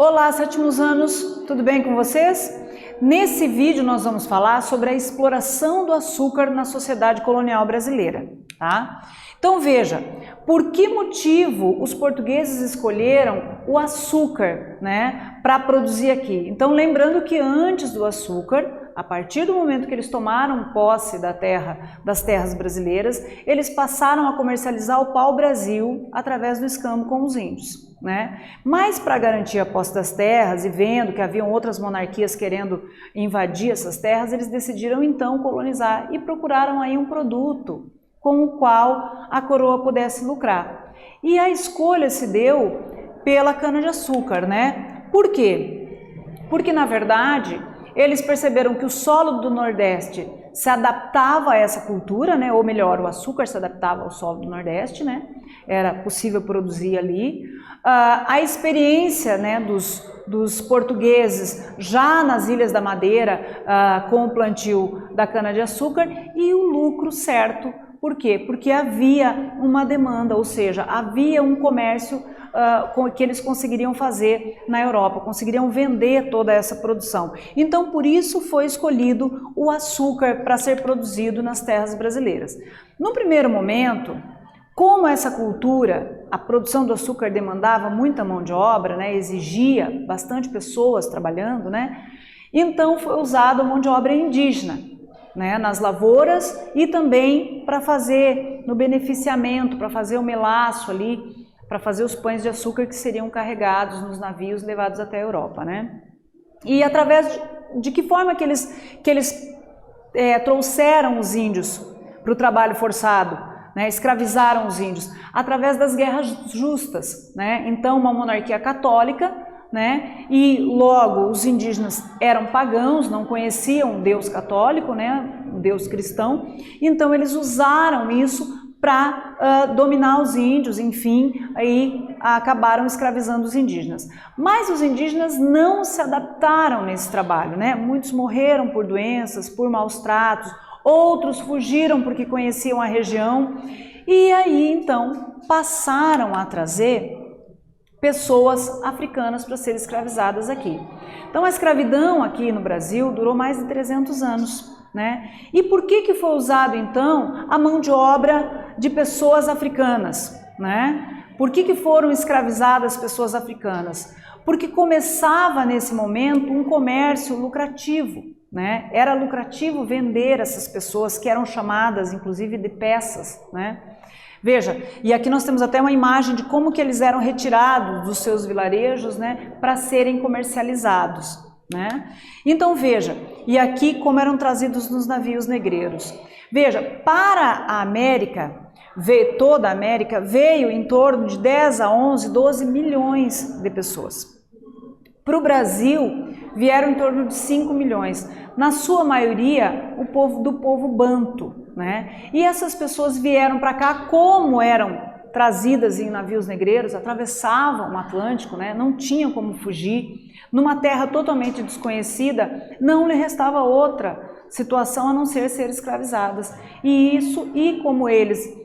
Olá, sétimos anos, tudo bem com vocês? Nesse vídeo nós vamos falar sobre a exploração do açúcar na sociedade colonial brasileira, tá? Então veja, por que motivo os portugueses escolheram o açúcar, né, para produzir aqui? Então lembrando que antes do açúcar, a partir do momento que eles tomaram posse das terras brasileiras, eles passaram a comercializar o pau-brasil através do escambo com os índios, né? Mas para garantir a posse das terras e vendo que haviam outras monarquias querendo invadir essas terras, eles decidiram então colonizar e procuraram aí um produto com o qual a coroa pudesse lucrar. E a escolha se deu pela cana-de-açúcar, né? Por quê? Porque na verdade eles perceberam que o solo do Nordeste se adaptava a essa cultura, né? Ou melhor, o açúcar se adaptava ao solo do Nordeste, né? Era possível produzir ali. A experiência, né, dos portugueses já nas Ilhas da Madeira com o plantio da cana-de-açúcar e o lucro certo. Por quê? Porque havia uma demanda, ou seja, havia um comércio que eles conseguiriam fazer na Europa, conseguiriam vender toda essa produção. Então, por isso foi escolhido o açúcar para ser produzido nas terras brasileiras. No primeiro momento, como essa cultura, a produção do açúcar demandava muita mão de obra, né, exigia bastante pessoas trabalhando, né, então foi usada a mão de obra indígena, né, nas lavouras e também para fazer no beneficiamento, para fazer o melaço ali, para fazer os pães de açúcar que seriam carregados nos navios levados até a Europa, né? E através de que forma que eles trouxeram os índios para o trabalho forçado, né? Escravizaram os índios através das guerras justas, né? Então uma monarquia católica, né? E logo os indígenas eram pagãos, não conheciam o Deus católico, né? O Deus cristão, então eles usaram isso para dominar os índios, enfim, aí acabaram escravizando os indígenas. Mas os indígenas não se adaptaram nesse trabalho, né? Muitos morreram por doenças, por maus tratos, outros fugiram porque conheciam a região e aí então passaram a trazer pessoas africanas para serem escravizadas aqui. Então a escravidão aqui no Brasil durou mais de 300 anos, né? E por que foi usado então a mão de obra de pessoas africanas, né? Por que foram escravizadas pessoas africanas? Porque começava nesse momento um comércio lucrativo, né? Era lucrativo vender essas pessoas que eram chamadas inclusive de peças, né? Veja, e aqui nós temos até uma imagem de como que eles eram retirados dos seus vilarejos, né, para serem comercializados, né? Então veja, e aqui como eram trazidos nos navios negreiros. Veja, para a América, toda a América, veio em torno de 10 a 11, 12 milhões de pessoas. Para o Brasil, vieram em torno de 5 milhões, na sua maioria do povo banto, né? E essas pessoas vieram para cá, como eram trazidas em navios negreiros, atravessavam o Atlântico, né? Não tinham como fugir, numa terra totalmente desconhecida, não lhe restava outra situação a não ser escravizadas. E como eles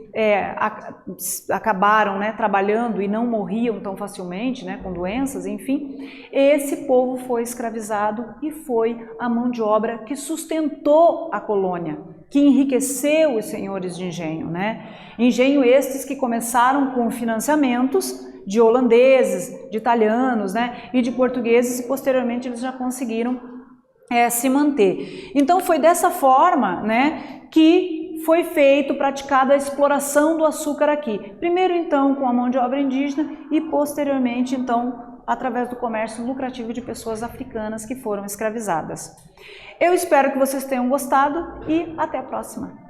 acabaram, né, trabalhando e não morriam tão facilmente, né, com doenças, enfim, esse povo foi escravizado e foi a mão de obra que sustentou a colônia, que enriqueceu os senhores de engenho, né? Engenho estes que começaram com financiamentos de holandeses, de italianos, né, e de portugueses, e posteriormente eles já conseguiram se manter. Então foi dessa forma, né, que foi praticada a exploração do açúcar aqui. Primeiro então com a mão de obra indígena e posteriormente então através do comércio lucrativo de pessoas africanas que foram escravizadas. Eu espero que vocês tenham gostado e até a próxima.